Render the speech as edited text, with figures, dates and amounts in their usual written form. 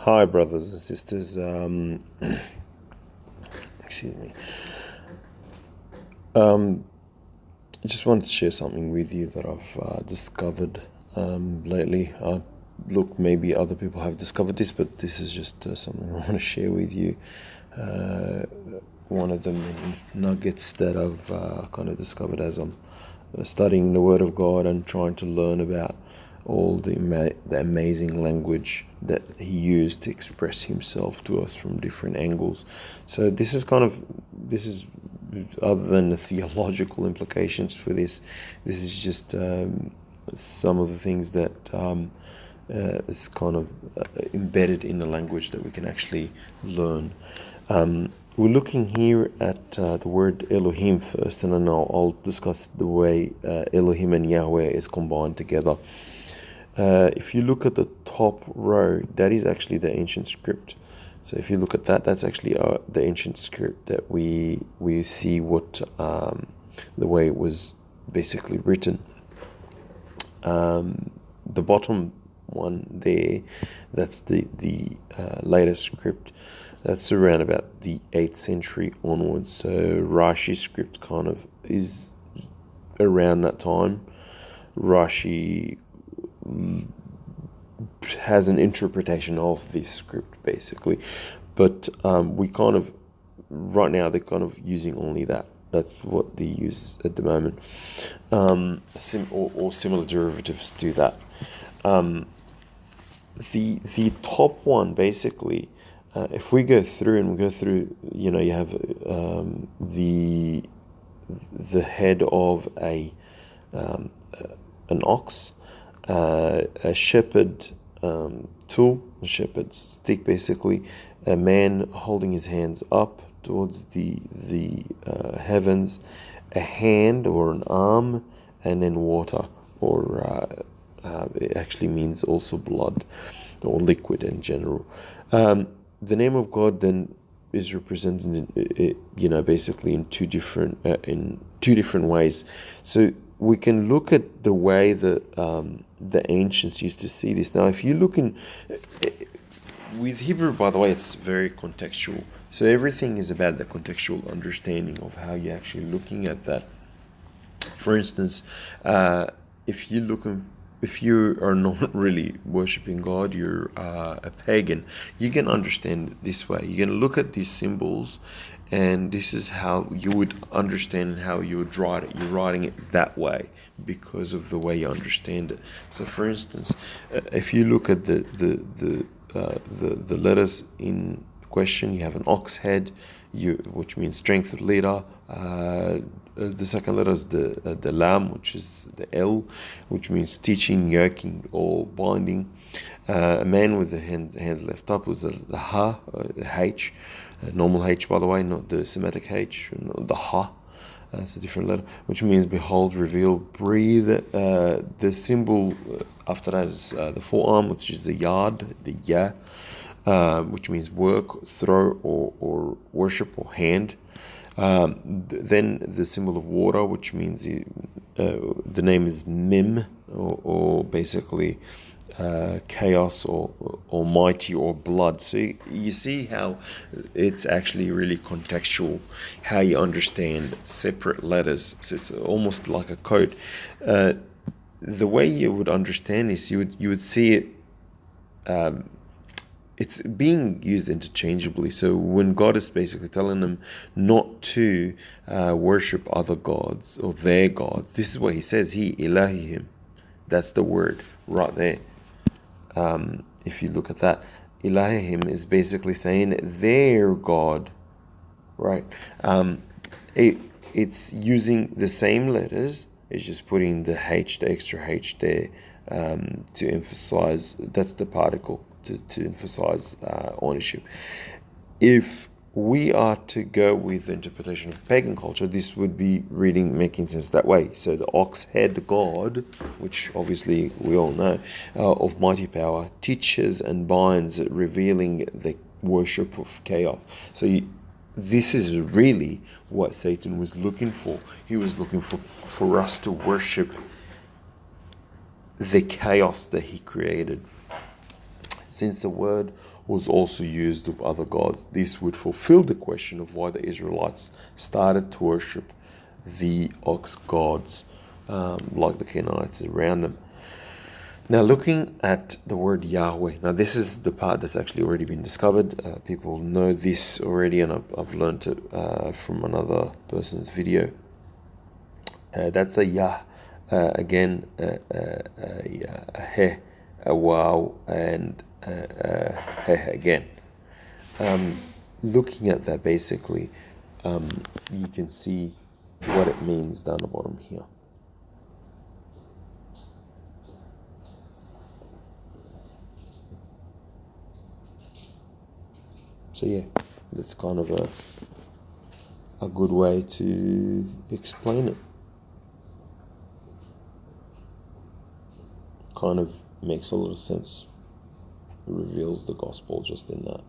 Hi, brothers and sisters. Excuse me. I just wanted to share something with you that I've discovered lately. Look, maybe other people have discovered this, but this is just something I want to share with you. Uh, One of the many nuggets that I've kind of discovered as I'm studying the Word of God and trying to learn about all the amazing language that He used to express Himself to us from different angles. So this is other than the theological implications for this. This is just some of the things that is kind of embedded in the language that we can actually learn. We're looking here at the word Elohim first, and then I'll discuss the way Elohim and Yhwh is combined together. If you look at the top row, that is actually the ancient script. So if you look at that, that's actually the ancient script that we see what the way it was basically written. The bottom one there, that's the latest script. That's around about the 8th century onwards. So Rashi's script kind of is around that time. Rashi has an interpretation of this script basically, but we kind of right now they're kind of using only that. That's what they use at the moment, or similar derivatives to that. The top one basically, if we go through and we go through, you have the head of an ox, a shepherd tool, a shepherd's stick basically, a man holding his hands up towards the heavens, a hand or an arm, and then water, or it actually means also blood or liquid in general. The name of God then is represented basically in two different ways. So we can look at the way that the ancients used to see this. Now, if you look with Hebrew, by the way, it's very contextual. So everything is about the contextual understanding of how you're actually looking at that. For instance, if you are not really worshiping God, you're a pagan, you can understand it this way. You can look at these symbols, and this is how you would understand how you would write it. You're writing it that way because of the way you understand it. So, for instance, if you look at the letters in question, you have an ox head, which means strength of leader. The second letter is the lam, which is the L, which means teaching, yoking, or binding. A man with the hands left up was the ha, the H, normal H, by the way, not the Semitic H, the ha. That's a different letter, which means behold, reveal, breathe. The symbol after that is the forearm, which is the yad, the ya, which means work, throw, or worship, or hand. Then the symbol of water, which means the name is Mim, or basically chaos, or almighty, or blood. So you see how it's actually really contextual, how you understand separate letters. So it's almost like a code. The way you would understand is you would see it. It's being used interchangeably. So when God is basically telling them not to worship other gods or their gods, this is what He says. Elhim. That's the word right there. If you look at that, Elhim is basically saying their God, right? It's using the same letters. It's just putting the H, the extra H there, to emphasize. That's the particle to emphasize ownership. If we are to go with the interpretation of pagan culture, this would be making sense that way. So the ox head God, which obviously we all know, of mighty power, teaches and binds, revealing the worship of chaos. So this is really what Satan was looking for. He was looking for us to worship the chaos that he created. Since the word was also used of other gods, this would fulfill the question of why the Israelites started to worship the ox gods, like the Canaanites around them. Now, looking at the word Yahweh, now this is the part that's actually already been discovered. People know this already, and I've learned it from another person's video. That's a Yah, again, a He, a Wow, and a He again. Looking at that, basically, you can see what it means down the bottom here. So yeah, that's kind of a good way to explain it. Kind of makes a lot of sense. It reveals the gospel just in that.